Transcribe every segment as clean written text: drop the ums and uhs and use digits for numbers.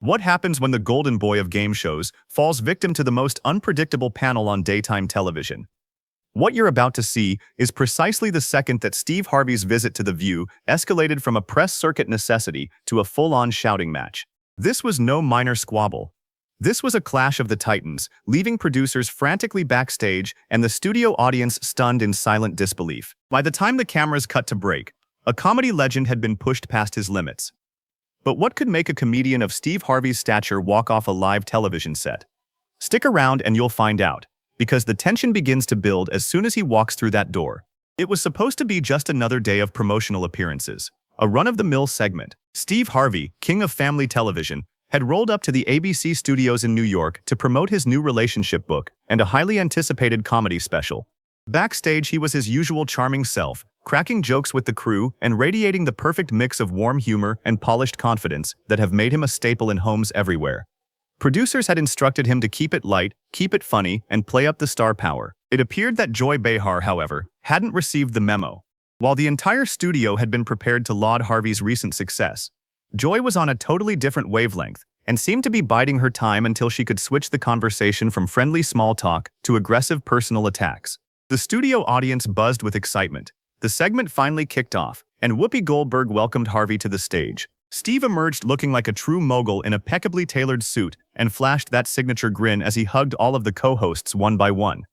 What happens when the golden boy of game shows falls victim to the most unpredictable panel on daytime television? What you're about to see is precisely the second that Steve Harvey's visit to The View escalated from a press circuit necessity to a full-on shouting match. This was no minor squabble. This was a clash of the titans, leaving producers frantically backstage and the studio audience stunned in silent disbelief. By the time the cameras cut to break, a comedy legend had been pushed past his limits. But what could make a comedian of Steve Harvey's stature walk off a live television set? Stick around and you'll find out, because the tension begins to build as soon as he walks through that door. It was supposed to be just another day of promotional appearances, a run-of-the-mill segment. Steve Harvey, king of family television, had rolled up to the ABC studios in New York to promote his new relationship book and a highly anticipated comedy special. Backstage, he was his usual charming self, cracking jokes with the crew and radiating the perfect mix of warm humor and polished confidence that have made him a staple in homes everywhere. Producers had instructed him to keep it light, keep it funny, and play up the star power. It appeared that Joy Behar, however, hadn't received the memo. While the entire studio had been prepared to laud Harvey's recent success, Joy was on a totally different wavelength and seemed to be biding her time until she could switch the conversation from friendly small talk to aggressive personal attacks. The studio audience buzzed with excitement. The segment finally kicked off, and Whoopi Goldberg welcomed Harvey to the stage. Steve emerged looking like a true mogul in a impeccably tailored suit and flashed that signature grin as he hugged all of the co-hosts one by one.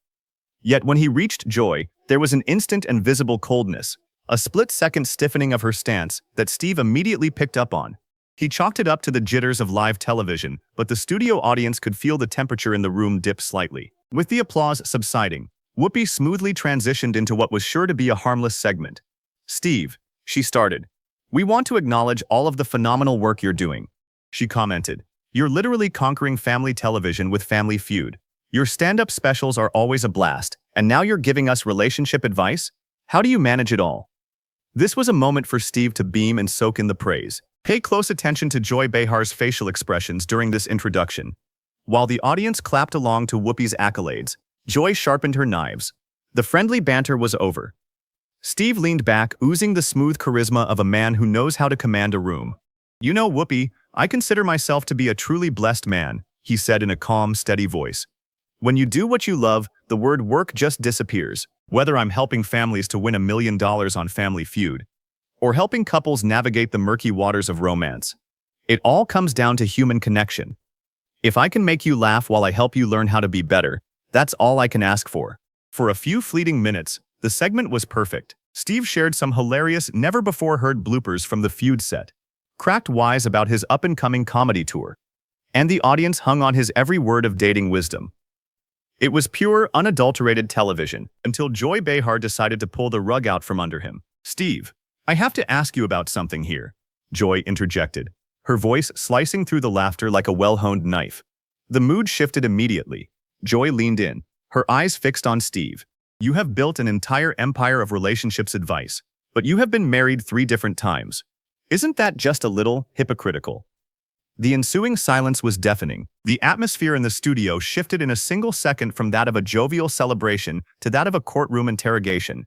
Yet when he reached Joy, there was an instant and visible coldness, a split-second stiffening of her stance that Steve immediately picked up on. He chalked it up to the jitters of live television, but the studio audience could feel the temperature in the room dip slightly. With the applause subsiding, Whoopi smoothly transitioned into what was sure to be a harmless segment. "Steve," she started, "we want to acknowledge all of the phenomenal work you're doing," she commented. "You're literally conquering family television with Family Feud. Your stand-up specials are always a blast, and now you're giving us relationship advice? How do you manage it all?" This was a moment for Steve to beam and soak in the praise. Pay close attention to Joy Behar's facial expressions during this introduction. While the audience clapped along to Whoopi's accolades, Joy sharpened her knives. The friendly banter was over. Steve leaned back, oozing the smooth charisma of a man who knows how to command a room. "You know, Whoopi, I consider myself to be a truly blessed man," he said in a calm, steady voice. "When you do what you love, the word work just disappears. Whether I'm helping families to win $1 million on Family Feud, or helping couples navigate the murky waters of romance, it all comes down to human connection. If I can make you laugh while I help you learn how to be better, that's all I can ask for." For a few fleeting minutes, the segment was perfect. Steve shared some hilarious, never-before-heard bloopers from the Feud set, cracked wise about his up-and-coming comedy tour, and the audience hung on his every word of dating wisdom. It was pure, unadulterated television until Joy Behar decided to pull the rug out from under him. "Steve, I have to ask you about something here," Joy interjected, her voice slicing through the laughter like a well-honed knife. The mood shifted immediately. Joy leaned in, her eyes fixed on Steve. "You have built an entire empire of relationships advice, but you have been married 3 different times. Isn't that just a little hypocritical?" The ensuing silence was deafening. The atmosphere in the studio shifted in a single second from that of a jovial celebration to that of a courtroom interrogation.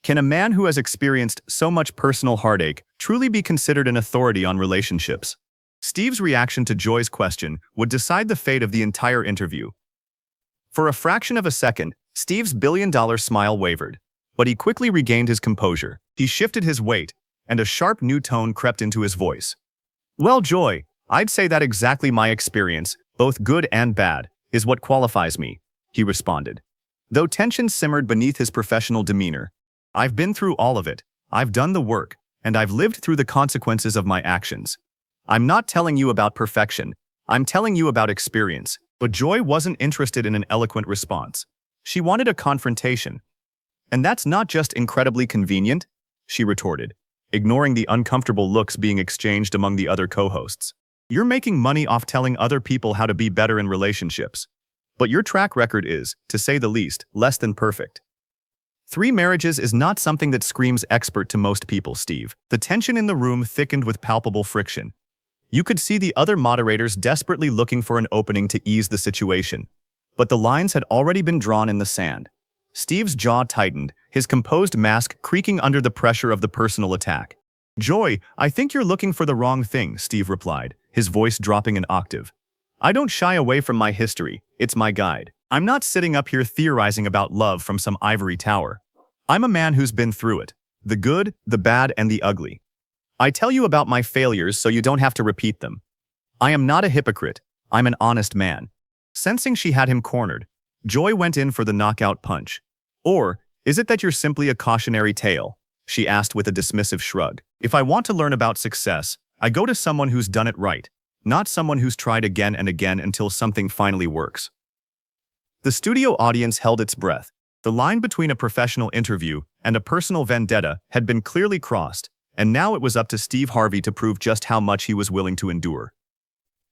Can a man who has experienced so much personal heartache truly be considered an authority on relationships? Steve's reaction to Joy's question would decide the fate of the entire interview. For a fraction of a second, Steve's billion-dollar smile wavered, but he quickly regained his composure. He shifted his weight, and a sharp new tone crept into his voice. "Well, Joy, I'd say that exactly my experience, both good and bad, is what qualifies me," he responded. Though tension simmered beneath his professional demeanor, "I've been through all of it, I've done the work, and I've lived through the consequences of my actions. I'm not telling you about perfection, I'm telling you about experience." But Joy wasn't interested in an eloquent response. She wanted a confrontation. "And that's not just incredibly convenient," she retorted, ignoring the uncomfortable looks being exchanged among the other co-hosts. "You're making money off telling other people how to be better in relationships. But your track record is, to say the least, less than perfect. 3 marriages is not something that screams expert to most people, Steve." The tension in the room thickened with palpable friction. You could see the other moderators desperately looking for an opening to ease the situation. But the lines had already been drawn in the sand. Steve's jaw tightened, his composed mask creaking under the pressure of the personal attack. Joy, I think you're looking for the wrong thing, Steve replied, his voice dropping an octave. I don't shy away from my history, it's my guide. I'm not sitting up here theorizing about love from some ivory tower. I'm a man who's been through it. The good, the bad, and the ugly. I tell you about my failures so you don't have to repeat them. I am not a hypocrite, I'm an honest man. Sensing she had him cornered, Joy went in for the knockout punch. Or, is it that you're simply a cautionary tale? She asked with a dismissive shrug. If I want to learn about success, I go to someone who's done it right, not someone who's tried again and again until something finally works. The studio audience held its breath. The line between a professional interview and a personal vendetta had been clearly crossed, and now it was up to Steve Harvey to prove just how much he was willing to endure.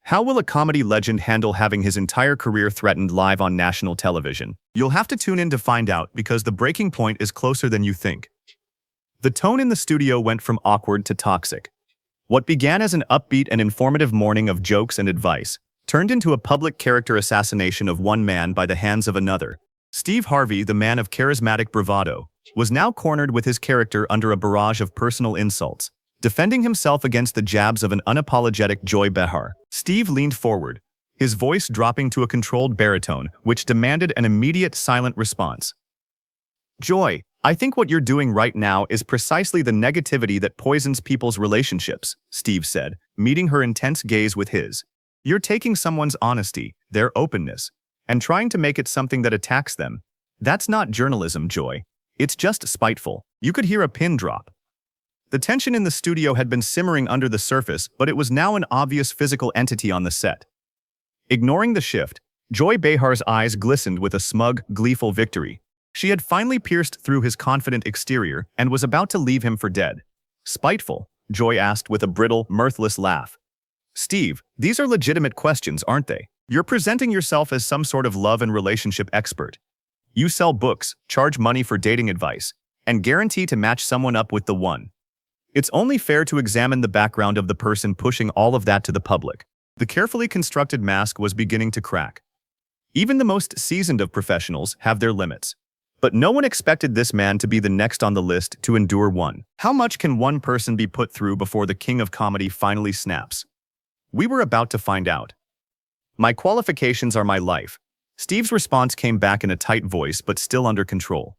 How will a comedy legend handle having his entire career threatened live on national television? You'll have to tune in to find out because the breaking point is closer than you think. The tone in the studio went from awkward to toxic. What began as an upbeat and informative morning of jokes and advice turned into a public character assassination of one man by the hands of another. Steve Harvey, the man of charismatic bravado, was now cornered with his character under a barrage of personal insults, defending himself against the jabs of an unapologetic Joy Behar. Steve leaned forward, his voice dropping to a controlled baritone, which demanded an immediate silent response. Joy, I think what you're doing right now is precisely the negativity that poisons people's relationships, Steve said, meeting her intense gaze with his. You're taking someone's honesty, their openness, and trying to make it something that attacks them. That's not journalism, Joy. It's just spiteful. You could hear a pin drop. The tension in the studio had been simmering under the surface, but it was now an obvious physical entity on the set. Ignoring the shift, Joy Behar's eyes glistened with a smug, gleeful victory. She had finally pierced through his confident exterior and was about to leave him for dead. Spiteful? Joy asked with a brittle, mirthless laugh. Steve, these are legitimate questions, aren't they? You're presenting yourself as some sort of love and relationship expert. You sell books, charge money for dating advice, and guarantee to match someone up with the one. It's only fair to examine the background of the person pushing all of that to the public. The carefully constructed mask was beginning to crack. Even the most seasoned of professionals have their limits. But no one expected this man to be the next on the list to endure one. How much can one person be put through before the king of comedy finally snaps? We were about to find out. My qualifications are my life. Steve's response came back in a tight voice but still under control.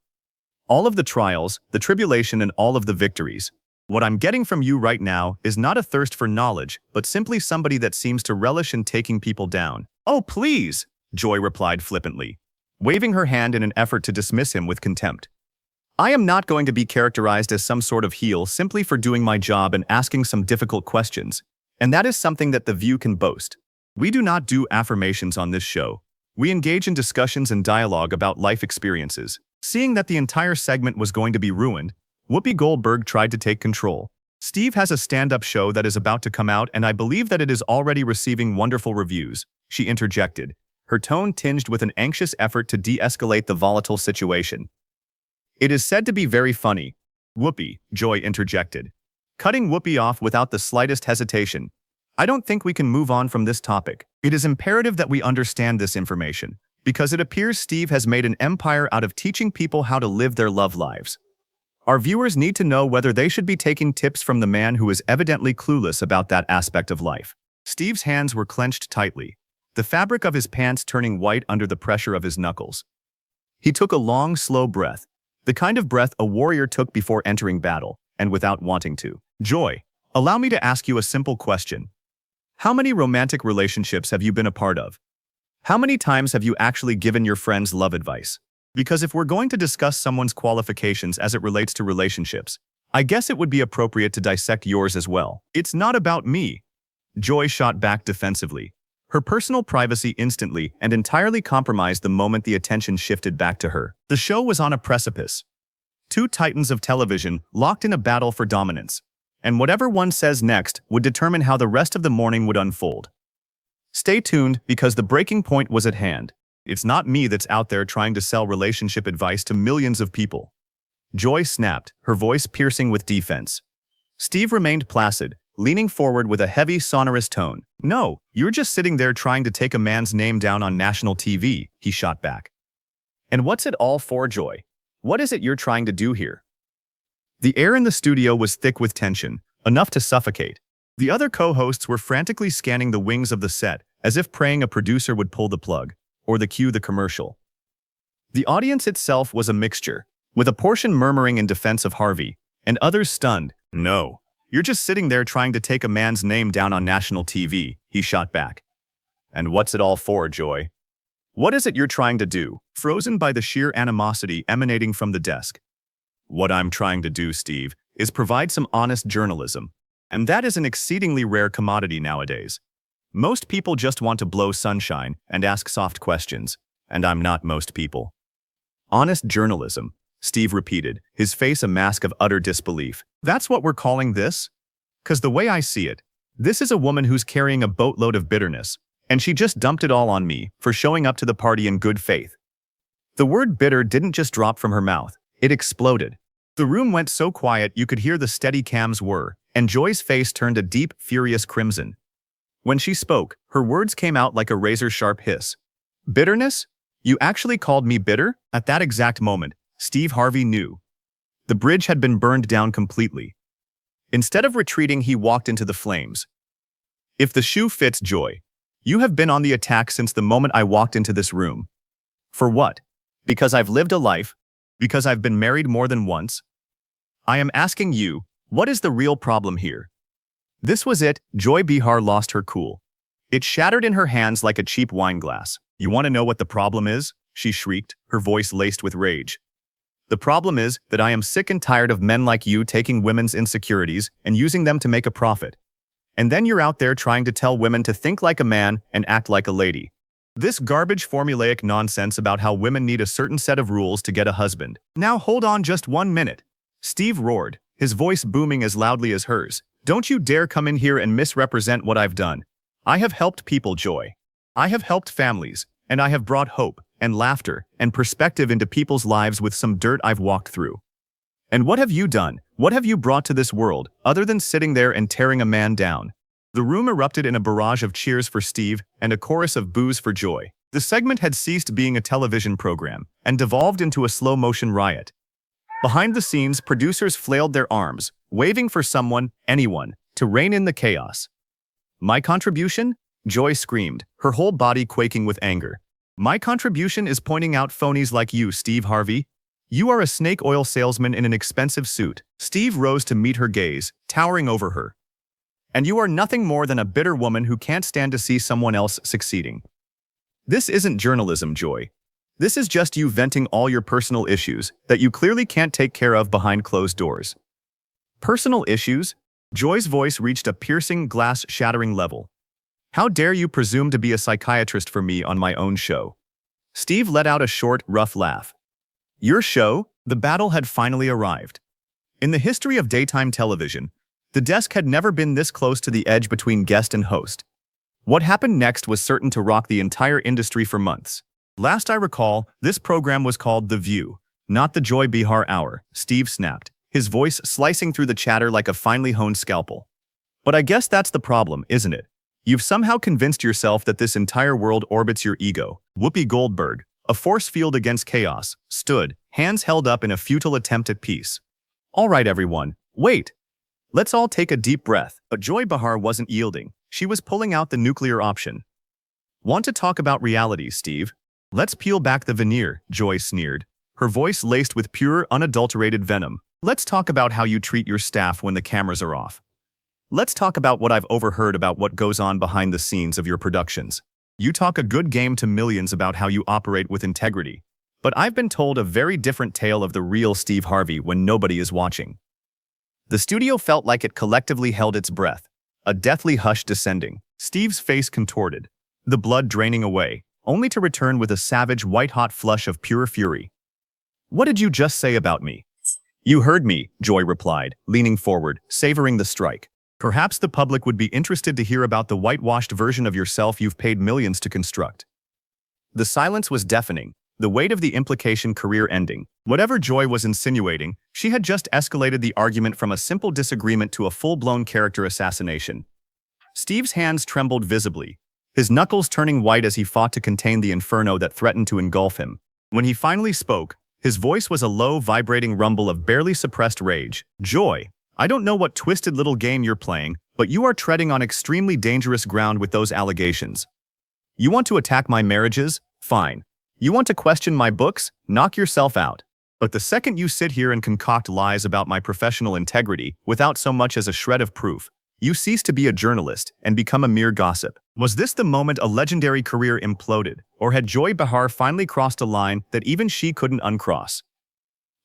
All of the trials, the tribulation, and all of the victories. What I'm getting from you right now is not a thirst for knowledge, but simply somebody that seems to relish in taking people down. Oh, please, Joy replied flippantly, waving her hand in an effort to dismiss him with contempt. I am not going to be characterized as some sort of heel simply for doing my job and asking some difficult questions. And that is something that The View can boast. We do not do affirmations on this show. We engage in discussions and dialogue about life experiences. Seeing that the entire segment was going to be ruined, Whoopi Goldberg tried to take control. Steve has a stand-up show that is about to come out and I believe that it is already receiving wonderful reviews, she interjected, her tone tinged with an anxious effort to de-escalate the volatile situation. It is said to be very funny. Whoopi, Joy interjected, cutting Whoopi off without the slightest hesitation. I don't think we can move on from this topic. It is imperative that we understand this information, because it appears Steve has made an empire out of teaching people how to live their love lives. Our viewers need to know whether they should be taking tips from the man who is evidently clueless about that aspect of life. Steve's hands were clenched tightly, the fabric of his pants turning white under the pressure of his knuckles. He took a long, slow breath, the kind of breath a warrior took before entering battle, and without wanting to. Joy, allow me to ask you a simple question. How many romantic relationships have you been a part of? How many times have you actually given your friends love advice? Because if we're going to discuss someone's qualifications as it relates to relationships, I guess it would be appropriate to dissect yours as well. It's not about me. Joy shot back defensively, her personal privacy instantly and entirely compromised the moment the attention shifted back to her. The show was on a precipice. Two titans of television locked in a battle for dominance, and whatever one says next would determine how the rest of the morning would unfold. Stay tuned because the breaking point was at hand. It's not me that's out there trying to sell relationship advice to millions of people. Joy snapped, her voice piercing with defense. Steve remained placid, leaning forward with a heavy, sonorous tone. No, you're just sitting there trying to take a man's name down on national TV, he shot back. And what's it all for, Joy? What is it you're trying to do here? The air in the studio was thick with tension, Enough to suffocate. The other co-hosts were frantically scanning the wings of the set, as if praying a producer would pull the plug, or cue the commercial. The audience itself was a mixture, with a portion murmuring in defense of Harvey, and others stunned. "No, you're just sitting there trying to take a man's name down on national TV," he shot back. "And what's it all for, Joy? What is it you're trying to do?" Frozen by the sheer animosity emanating from the desk. "What I'm trying to do, Steve, is provide some honest journalism. And that is an exceedingly rare commodity nowadays. Most people just want to blow sunshine and ask soft questions, and I'm not most people." "Honest journalism," Steve repeated, his face a mask of utter disbelief. "That's what we're calling this? 'Cause the way I see it, this is a woman who's carrying a boatload of bitterness, and she just dumped it all on me for showing up to the party in good faith." The word bitter didn't just drop from her mouth, it exploded. The room went so quiet you could hear the steady cams whir, and Joy's face turned a deep, furious crimson. When she spoke, her words came out like a razor-sharp hiss. "Bitterness? You actually called me bitter?" At that exact moment, Steve Harvey knew. The bridge had been burned down completely. Instead of retreating, he walked into the flames. "If the shoe fits, Joy, you have been on the attack since the moment I walked into this room. For what? Because I've lived a life? Because I've been married more than once? I am asking you, what is the real problem here?" This was it. Joy Behar lost her cool. It shattered in her hands like a cheap wine glass. "You want to know what the problem is?" she shrieked, her voice laced with rage. "The problem is that I am sick and tired of men like you taking women's insecurities and using them to make a profit. And then you're out there trying to tell women to think like a man and act like a lady. This garbage formulaic nonsense about how women need a certain set of rules to get a husband." "Now hold on just 1 minute. Steve roared, his voice booming as loudly as hers. "Don't you dare come in here and misrepresent what I've done. I have helped people, Joy. I have helped families, and I have brought hope and laughter and perspective into people's lives with some dirt I've walked through. And what have you done? What have you brought to this world, other than sitting there and tearing a man down?" The room erupted in a barrage of cheers for Steve and a chorus of boos for Joy. The segment had ceased being a television program and devolved into a slow-motion riot. Behind the scenes, producers flailed their arms, waving for someone, anyone, to rein in the chaos. "My contribution?" Joy screamed, her whole body quaking with anger. "My contribution is pointing out phonies like you, Steve Harvey. You are a snake oil salesman in an expensive suit." Steve rose to meet her gaze, towering over her. "And you are nothing more than a bitter woman who can't stand to see someone else succeeding. This isn't journalism, Joy. This is just you venting all your personal issues that you clearly can't take care of behind closed doors." "Personal issues?" Joy's voice reached a piercing, glass-shattering level. "How dare you presume to be a psychiatrist for me on my own show?" Steve let out a short, rough laugh. "Your show?" The battle had finally arrived. In the history of daytime television, the desk had never been this close to the edge between guest and host. What happened next was certain to rock the entire industry for months. "Last I recall, this program was called The View, not the Joy Behar Hour," Steve snapped, his voice slicing through the chatter like a finely honed scalpel. "But I guess that's the problem, isn't it? You've somehow convinced yourself that this entire world orbits your ego." Whoopi Goldberg, a force field against chaos, stood, hands held up in a futile attempt at peace. "All right, everyone, wait. Let's all take a deep breath." But Joy Behar wasn't yielding. She was pulling out the nuclear option. "Want to talk about reality, Steve? Let's peel back the veneer," Joy sneered, her voice laced with pure, unadulterated venom. "Let's talk about how you treat your staff when the cameras are off. Let's talk about what I've overheard about what goes on behind the scenes of your productions. You talk a good game to millions about how you operate with integrity, but I've been told a very different tale of the real Steve Harvey when nobody is watching." The studio felt like it collectively held its breath, a deathly hush descending. Steve's face contorted, the blood draining away, only to return with a savage, white-hot flush of pure fury. "What did you just say about me?" "You heard me," Joy replied, leaning forward, savoring the strike. "Perhaps the public would be interested to hear about the whitewashed version of yourself you've paid millions to construct." The silence was deafening, the weight of the implication career-ending. Whatever Joy was insinuating, she had just escalated the argument from a simple disagreement to a full-blown character assassination. Steve's hands trembled visibly, his knuckles turning white as he fought to contain the inferno that threatened to engulf him. When he finally spoke, his voice was a low, vibrating rumble of barely suppressed rage. "Joy, I don't know what twisted little game you're playing, but you are treading on extremely dangerous ground with those allegations. You want to attack my marriages? Fine. You want to question my books? Knock yourself out. But the second you sit here and concoct lies about my professional integrity without so much as a shred of proof, you cease to be a journalist and become a mere gossip. Was this the moment a legendary career imploded, or had Joy Behar finally crossed a line that even she couldn't uncross?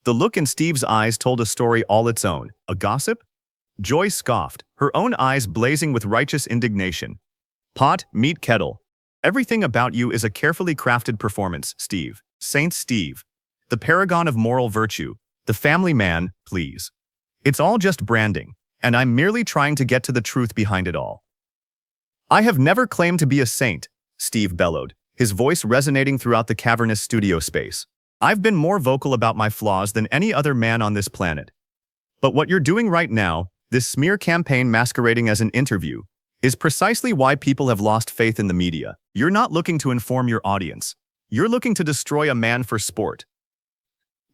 The look in Steve's eyes told a story all its own. A gossip? Joy scoffed, her own eyes blazing with righteous indignation. Pot, meat, kettle. Everything about you is a carefully crafted performance, Steve. Saint Steve. The paragon of moral virtue. The family man, please. It's all just branding, and I'm merely trying to get to the truth behind it all. I have never claimed to be a saint, Steve bellowed, his voice resonating throughout the cavernous studio space. I've been more vocal about my flaws than any other man on this planet. But what you're doing right now, this smear campaign masquerading as an interview, is precisely why people have lost faith in the media. You're not looking to inform your audience. You're looking to destroy a man for sport.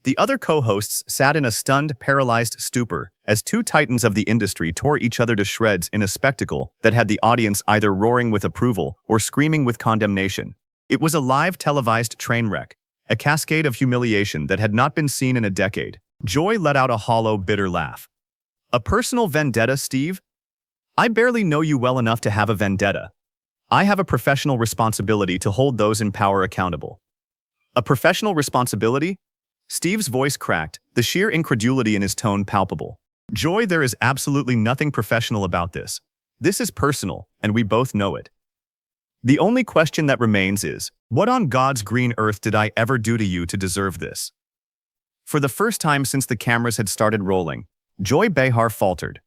The other co-hosts sat in a stunned, paralyzed stupor as two titans of the industry tore each other to shreds in a spectacle that had the audience either roaring with approval or screaming with condemnation. It was a live televised train wreck, a cascade of humiliation that had not been seen in a decade. Joy let out a hollow, bitter laugh. A personal vendetta, Steve? I barely know you well enough to have a vendetta. I have a professional responsibility to hold those in power accountable. A professional responsibility? Steve's voice cracked, the sheer incredulity in his tone palpable. Joy, there is absolutely nothing professional about this. This is personal, and we both know it. The only question that remains is, what on God's green earth did I ever do to you to deserve this? For the first time since the cameras had started rolling, Joy Behar faltered.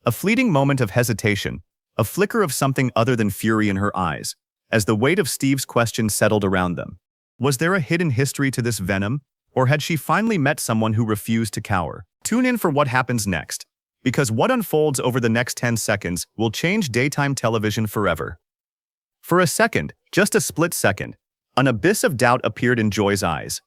A fleeting moment of hesitation, a flicker of something other than fury in her eyes, as the weight of Steve's question settled around them. Was there a hidden history to this venom, or had she finally met someone who refused to cower? Tune in for what happens next, because what unfolds over the next 10 seconds will change daytime television forever. For a second, just a split second, an abyss of doubt appeared in Joy's eyes.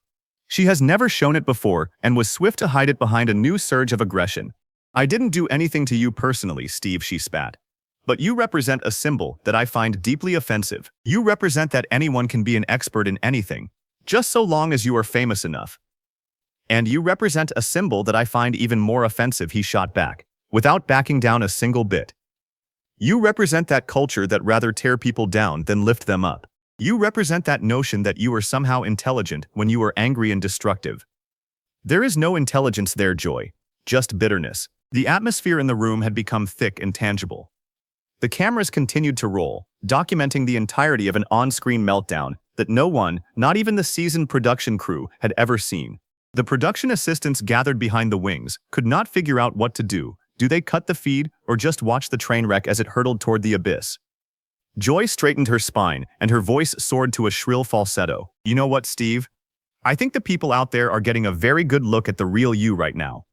She has never shown it before and was swift to hide it behind a new surge of aggression. I didn't do anything to you personally, Steve, she spat. But you represent a symbol that I find deeply offensive. You represent that anyone can be an expert in anything, just so long as you are famous enough. And you represent a symbol that I find even more offensive, he shot back, without backing down a single bit. You represent that culture that rather tear people down than lift them up. You represent that notion that you are somehow intelligent when you are angry and destructive. There is no intelligence there, Joy, just bitterness. The atmosphere in the room had become thick and tangible. The cameras continued to roll, documenting the entirety of an on-screen meltdown that no one, not even the seasoned production crew, had ever seen. The production assistants gathered behind the wings could not figure out what to do. Do they cut the feed or just watch the train wreck as it hurtled toward the abyss? Joy straightened her spine and her voice soared to a shrill falsetto. You know what, Steve? I think the people out there are getting a very good look at the real you right now.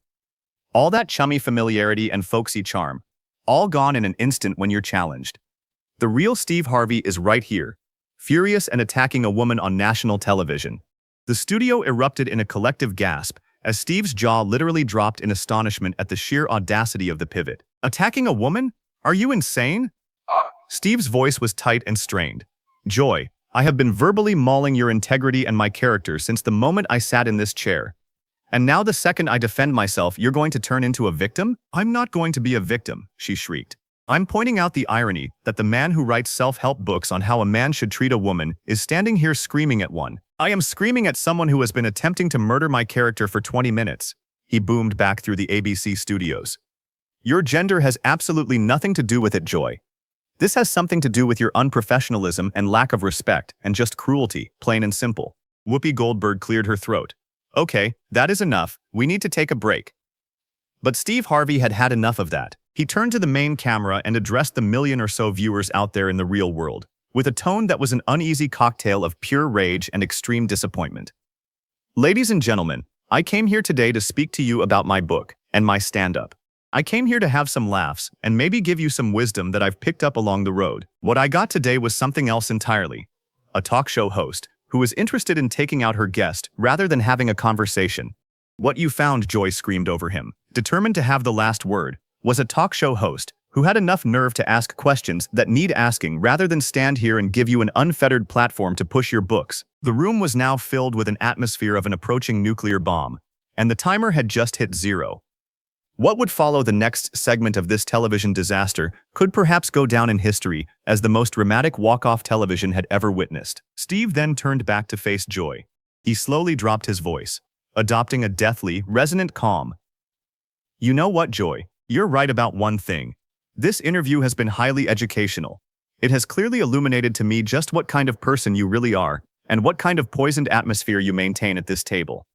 All that chummy familiarity and folksy charm, all gone in an instant when you're challenged. The real Steve Harvey is right here, furious and attacking a woman on national television. The studio erupted in a collective gasp as Steve's jaw literally dropped in astonishment at the sheer audacity of the pivot. Attacking a woman? Are you insane? Steve's voice was tight and strained. Joy, I have been verbally mauling your integrity and my character since the moment I sat in this chair. And now the second I defend myself, you're going to turn into a victim? I'm not going to be a victim, she shrieked. I'm pointing out the irony that the man who writes self-help books on how a man should treat a woman is standing here screaming at one. I am screaming at someone who has been attempting to murder my character for 20 minutes, he boomed back through the ABC studios. Your gender has absolutely nothing to do with it, Joy. This has something to do with your unprofessionalism and lack of respect and just cruelty, plain and simple. Whoopi Goldberg cleared her throat. Okay, that is enough. We need to take a break. But Steve Harvey had had enough of that. He turned to the main camera and addressed the million or so viewers out there in the real world, with a tone that was an uneasy cocktail of pure rage and extreme disappointment. Ladies and gentlemen, I came here today to speak to you about my book and my stand-up. I came here to have some laughs and maybe give you some wisdom that I've picked up along the road. What I got today was something else entirely. A talk show host who was interested in taking out her guest rather than having a conversation. What you found, Joy screamed over him. determined to have the last word, was a talk show host who had enough nerve to ask questions that need asking rather than stand here and give you an unfettered platform to push your books. The room was now filled with an atmosphere of an approaching nuclear bomb, and the timer had just hit 0. What would follow the next segment of this television disaster could perhaps go down in history as the most dramatic walk-off television had ever witnessed. Steve then turned back to face Joy. He slowly dropped his voice, adopting a deathly, resonant calm. "You know what, Joy? You're right about one thing. This interview has been highly educational. It has clearly illuminated to me just what kind of person you really are, and what kind of poisoned atmosphere you maintain at this table.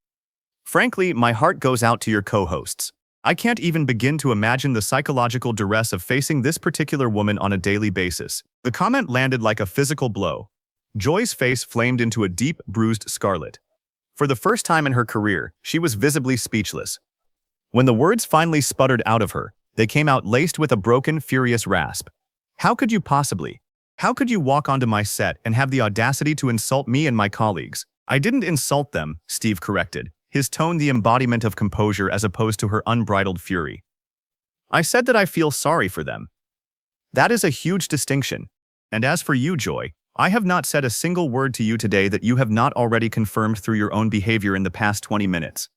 Frankly, my heart goes out to your co-hosts. I can't even begin to imagine the psychological duress of facing this particular woman on a daily basis." The comment landed like a physical blow. Joy's face flamed into a deep, bruised scarlet. For the first time in her career, she was visibly speechless. When the words finally sputtered out of her, they came out laced with a broken, furious rasp. "How could you possibly? How could you walk onto my set and have the audacity to insult me and my colleagues?" "I didn't insult them," Steve corrected, his tone the embodiment of composure as opposed to her unbridled fury. "I said that I feel sorry for them. That is a huge distinction. And as for you, Joy, I have not said a single word to you today that you have not already confirmed through your own behavior in the past 20 minutes.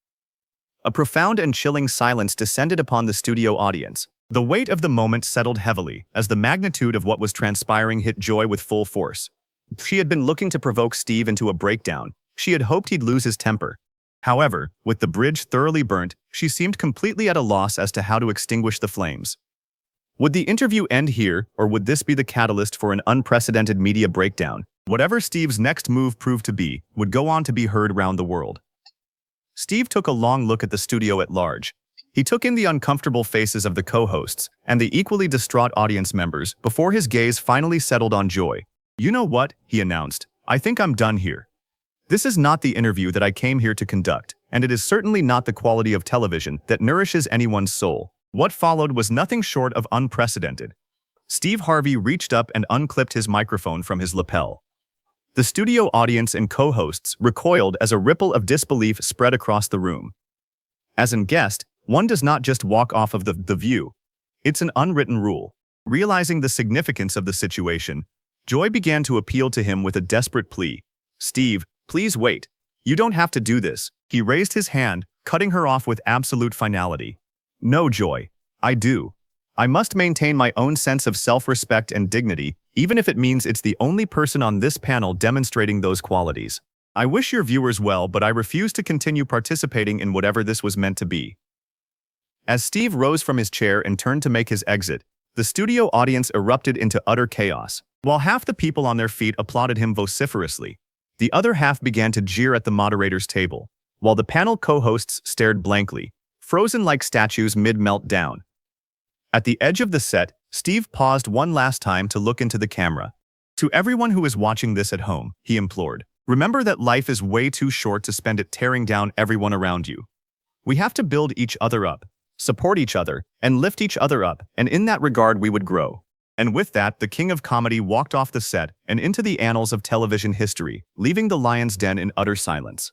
A profound and chilling silence descended upon the studio audience. The weight of the moment settled heavily as the magnitude of what was transpiring hit Joy with full force. She had been looking to provoke Steve into a breakdown. She had hoped he'd lose his temper. However, with the bridge thoroughly burnt, she seemed completely at a loss as to how to extinguish the flames. Would the interview end here, or would this be the catalyst for an unprecedented media breakdown? Whatever Steve's next move proved to be, would go on to be heard round the world. Steve took a long look at the studio at large. He took in the uncomfortable faces of the co-hosts and the equally distraught audience members before his gaze finally settled on Joy. "You know what?" he announced. "I think I'm done here. This is not the interview that I came here to conduct, and it is certainly not the quality of television that nourishes anyone's soul." What followed was nothing short of unprecedented. Steve Harvey reached up and unclipped his microphone from his lapel. The studio audience and co-hosts recoiled as a ripple of disbelief spread across the room. As a guest, one does not just walk off of the view. It's an unwritten rule. Realizing the significance of the situation, Joy began to appeal to him with a desperate plea. "Steve, please wait. You don't have to do this." He raised his hand, cutting her off with absolute finality. "No, Joy. I do. I must maintain my own sense of self-respect and dignity, even if it means it's the only person on this panel demonstrating those qualities. I wish your viewers well, but I refuse to continue participating in whatever this was meant to be." As Steve rose from his chair and turned to make his exit, the studio audience erupted into utter chaos. While half the people on their feet applauded him vociferously, the other half began to jeer at the moderator's table, while the panel co-hosts stared blankly, frozen like statues mid-meltdown. At the edge of the set, Steve paused one last time to look into the camera. "To everyone who is watching this at home," he implored, "remember that life is way too short to spend it tearing down everyone around you. We have to build each other up, support each other, and lift each other up, and in that regard we would grow." And with that, the king of comedy walked off the set and into the annals of television history, leaving the lion's den in utter silence.